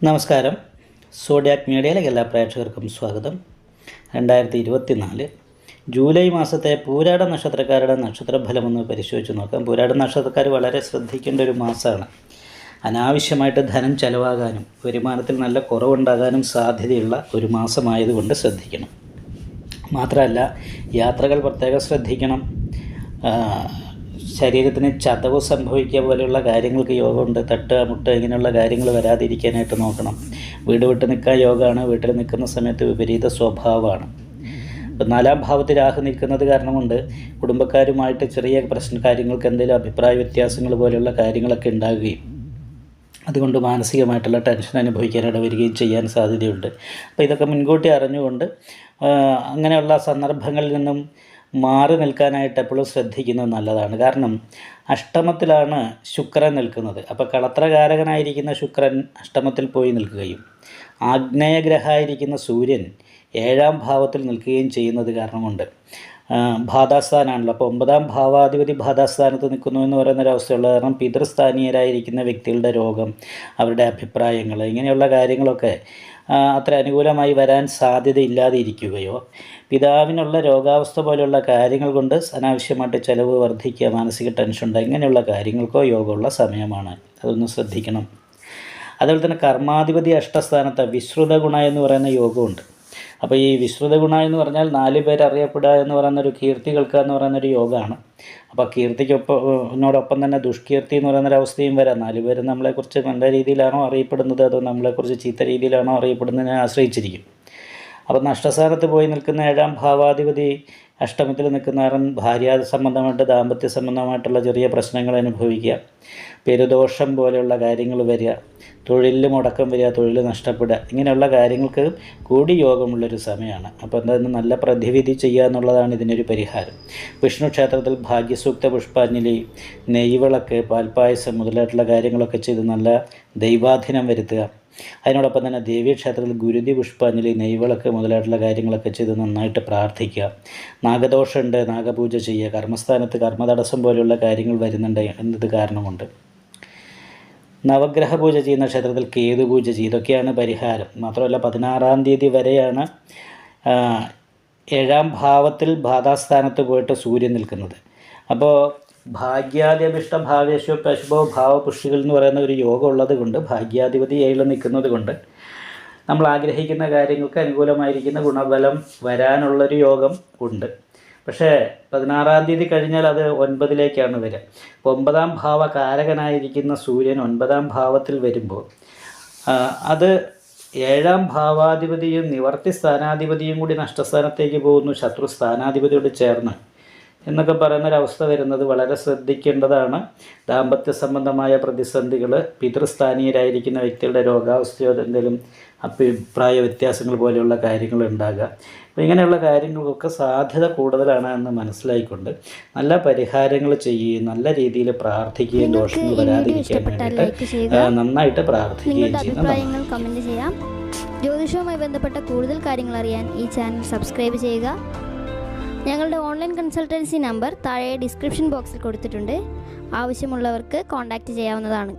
നമസ്കാരം. സോഡിയാക് മീഡിയയിലേക്ക് എല്ലാ പ്രേക്ഷകർക്കും സ്വാഗതം. 2024 ജൂലൈ മാസത്തെ പൂരാട നക്ഷത്രക്കാരുടെ നക്ഷത്രഫലമൊന്ന് പരിശോധിച്ച് നോക്കാം. പൂരാട നക്ഷത്രക്കാർ വളരെ ശ്രദ്ധിക്കേണ്ട ഒരു മാസമാണ്. അനാവശ്യമായിട്ട് ധനം ചെലവാകാനും വരുമാനത്തിൽ നല്ല കുറവുണ്ടാകാനും സാധ്യതയുള്ള ഒരു മാസമായതുകൊണ്ട് ശ്രദ്ധിക്കണം. മാത്രമല്ല, യാത്രകൾ പ്രത്യേകം ശ്രദ്ധിക്കണം. ശരീരത്തിന് ചതവ് സംഭവിക്കുക പോലെയുള്ള കാര്യങ്ങൾക്ക് യോഗമുണ്ട്. തട്ടുക മുട്ടുക ഇങ്ങനെയുള്ള കാര്യങ്ങൾ വരാതിരിക്കാനായിട്ട് നോക്കണം. വീട് വിട്ട് നിൽക്കാൻ യോഗമാണ്. വീട്ടിൽ നിൽക്കുന്ന സമയത്ത് വിപരീത സ്വഭാവമാണ്. ഇപ്പം 4-ാം ഭാവത്തിൽ രാഹു നിൽക്കുന്നത് കാരണം കൊണ്ട് കുടുംബക്കാരുമായിട്ട് ചെറിയ കാര്യങ്ങൾക്ക് എന്തെങ്കിലും അഭിപ്രായ വ്യത്യാസങ്ങൾ പോലെയുള്ള കാര്യങ്ങളൊക്കെ ഉണ്ടാകുകയും അതുകൊണ്ട് മാനസികമായിട്ടുള്ള ടെൻഷൻ അനുഭവിക്കാനിട വരികയും ചെയ്യാൻ സാധ്യതയുണ്ട്. അപ്പോൾ ഇതൊക്കെ മുൻകൂട്ടി അറിഞ്ഞുകൊണ്ട് അങ്ങനെയുള്ള സന്ദർഭങ്ങളിൽ നിന്നും മാറി നിൽക്കാനായിട്ട് എപ്പോഴും ശ്രദ്ധിക്കുന്നത് നല്ലതാണ്. കാരണം അഷ്ടമത്തിലാണ് ശുക്രൻ നിൽക്കുന്നത്. അപ്പോൾ കളത്രകാരകനായിരിക്കുന്ന ശുക്രൻ അഷ്ടമത്തിൽ പോയി നിൽക്കുകയും ആഗ്നേയഗ്രഹമായിരിക്കുന്ന സൂര്യൻ 7-ാം ഭാവത്തിൽ നിൽക്കുകയും ചെയ്യുന്നത് കാരണമുണ്ട്. ഭാതാസ്ഥാനാണല്ലോ. അപ്പോൾ 9-ാം ഭാവാധിപതി ഭാതാസ്ഥാനത്ത് നിൽക്കുന്നു എന്ന് പറയുന്നൊരവസ്ഥയുള്ള കാരണം പിതൃസ്ഥാനീയരായിരിക്കുന്ന വ്യക്തികളുടെ രോഗം, അവരുടെ അഭിപ്രായങ്ങൾ ഇങ്ങനെയുള്ള കാര്യങ്ങളൊക്കെ അത്ര അനുകൂലമായി വരാൻ സാധ്യതയില്ലാതെ ഇരിക്കുകയോ പിതാവിനുള്ള രോഗാവസ്ഥ പോലെയുള്ള കാര്യങ്ങൾ കൊണ്ട് അനാവശ്യമായിട്ട് ചിലവ് വർദ്ധിക്കുക, മാനസിക ടെൻഷൻ ഉണ്ടാകുക ഇങ്ങനെയുള്ള കാര്യങ്ങൾക്കോ യോഗമുള്ള സമയമാണ്. അതൊന്ന് ശ്രദ്ധിക്കണം. അതുപോലെ തന്നെ കർമാധിപതി അഷ്ടസ്ഥാനത്ത് വിശ്രുത ഗുണ എന്ന് പറയുന്ന യോഗമുണ്ട്. അപ്പോൾ ഈ വിശ്രുത ഗുണ എന്ന് പറഞ്ഞാൽ 4 പേർ അറിയപ്പെടുക എന്ന് പറയുന്നൊരു കീർത്തി കേൾക്കുക എന്ന് പറയുന്നൊരു യോഗമാണ്. അപ്പോൾ കീർത്തിക്കൊപ്പം തന്നെ ദുഷ്കീർത്തി എന്ന് പറയുന്നൊരവസ്ഥയും വരാം. 4 പേര് നമ്മളെക്കുറിച്ച് നല്ല രീതിയിലാണോ അറിയപ്പെടുന്നത് അതോ നമ്മളെക്കുറിച്ച് ചീത്ത രീതിയിലാണോ അറിയപ്പെടുന്നതിനെ ആശ്രയിച്ചിരിക്കും. അപ്പോൾ നഷ്ടസ്ഥാനത്ത് പോയി നിൽക്കുന്ന 7-ാം ഭാവാധിപതി അഷ്ടമത്തിൽ നിൽക്കുന്ന കാരണം ഭാര്യ സംബന്ധമായിട്ട് ദാമ്പത്യ സംബന്ധമായിട്ടുള്ള ചെറിയ പ്രശ്നങ്ങൾ അനുഭവിക്കുക, പെരുദോഷം പോലെയുള്ള കാര്യങ്ങൾ വരിക, തൊഴിലിൽ മുടക്കം വരിക, തൊഴിൽ നഷ്ടപ്പെടുക ഇങ്ങനെയുള്ള കാര്യങ്ങൾക്ക് കൂടി യോഗമുള്ളൊരു സമയമാണ്. അപ്പോൾ എന്തായാലും നല്ല പ്രതിവിധി ചെയ്യുക എന്നുള്ളതാണ് ഇതിനൊരു പരിഹാരം. വിഷ്ണു ക്ഷേത്രത്തിൽ ഭാഗ്യസൂക്ത പുഷ്പാഞ്ജലി, നെയ്വിളക്ക്, പാൽപ്പായസം മുതലായിട്ടുള്ള കാര്യങ്ങളൊക്കെ ചെയ്ത് നല്ല ദൈവാധീനം വരുത്തുക. അതിനോടൊപ്പം തന്നെ ദേവീക്ഷേത്രത്തിൽ ഗുരുതി പുഷ്പാഞ്ജലി, നെയ്വിളക്ക് മുതലായിട്ടുള്ള കാര്യങ്ങളൊക്കെ ചെയ്ത് നന്നായിട്ട് പ്രാർത്ഥിക്കുക. നാഗദോഷമുണ്ട്, നാഗപൂജ ചെയ്യുക. കർമ്മസ്ഥാനത്ത് കർമ്മതടസ്സം പോലെയുള്ള കാര്യങ്ങൾ വരുന്നുണ്ട് എന്നത് കാരണമുണ്ട്. നവഗ്രഹ പൂജ ചെയ്യുന്ന ക്ഷേത്രത്തിൽ കേതു പൂജ ചെയ്യുക. ഇതൊക്കെയാണ് പരിഹാരം. മാത്രമല്ല 16-ാം തീയതി വരെയാണ് 7-ാം ഭാവത്തിൽ ഭാതാസ്ഥാനത്ത് പോയിട്ട് സൂര്യൻ നിൽക്കുന്നത്. അപ്പോൾ ഭാഗ്യാധിപഷ്ട ഭാവേശോ പശുഭോ ഭാവപുഷ്ടികൾ എന്ന് പറയുന്ന ഒരു യോഗം ഉള്ളത് കൊണ്ട് ഭാഗ്യാധിപതി 7 നിൽക്കുന്നത് കൊണ്ട് നമ്മൾ ആഗ്രഹിക്കുന്ന കാര്യങ്ങൾക്ക് അനുകൂലമായിരിക്കുന്ന ഗുണബലം വരാനുള്ളൊരു യോഗം ഉണ്ട്. പക്ഷേ 16-ാം തീയതി കഴിഞ്ഞാൽ അത് 9-ലേക്കാണ് വരിക. 9-ാം ഭാവകാരകനായിരിക്കുന്ന സൂര്യൻ 9-ാം ഭാവത്തിൽ വരുമ്പോൾ അത് 7-ാം ഭാവാധിപതിയും നിവർത്തി സ്ഥാനാധിപതിയും കൂടി നഷ്ടസ്ഥാനത്തേക്ക് പോകുന്നു, ശത്രു സ്ഥാനാധിപതിയോട് ചേർന്ന് എന്നൊക്കെ പറയുന്നൊരവസ്ഥ വരുന്നത് വളരെ ശ്രദ്ധിക്കേണ്ടതാണ്. ദാമ്പത്യ സംബന്ധമായ പ്രതിസന്ധികൾ, പിതൃസ്ഥാനീയരായിരിക്കുന്ന വ്യക്തികളുടെ രോഗാവസ്ഥയോ എന്തെങ്കിലും അഭിപ്രായ വ്യത്യാസങ്ങൾ പോലെയുള്ള കാര്യങ്ങൾ ഉണ്ടാകുക. അപ്പോൾ ഇങ്ങനെയുള്ള കാര്യങ്ങൾക്കൊക്കെ സാധ്യത കൂടുതലാണ് എന്ന് മനസ്സിലായിക്കൊണ്ട് നല്ല പരിഹാരങ്ങൾ ചെയ്യുകയും നല്ല രീതിയിൽ പ്രാർത്ഥിക്കുകയും ദോഷങ്ങൾ വരാതിരിക്കാൻ വേണ്ടിയിട്ട് നന്നായിട്ട് പ്രാർത്ഥിക്കുകയും ചെയ്യുന്നതാണ്. കമൻറ്റ് ചെയ്യാം. ജ്യോതിഷവുമായി ബന്ധപ്പെട്ട കൂടുതൽ കാര്യങ്ങൾ അറിയാൻ ഈ ചാനൽ സബ്സ്ക്രൈബ് ചെയ്യുക. ഞങ്ങളുടെ ഓൺലൈൻ കൺസൾട്ടൻസി നമ്പർ താഴെ ഡിസ്ക്രിപ്ഷൻ ബോക്സിൽ കൊടുത്തിട്ടുണ്ട്. ആവശ്യമുള്ളവർക്ക് കോൺടാക്റ്റ് ചെയ്യാവുന്നതാണ്.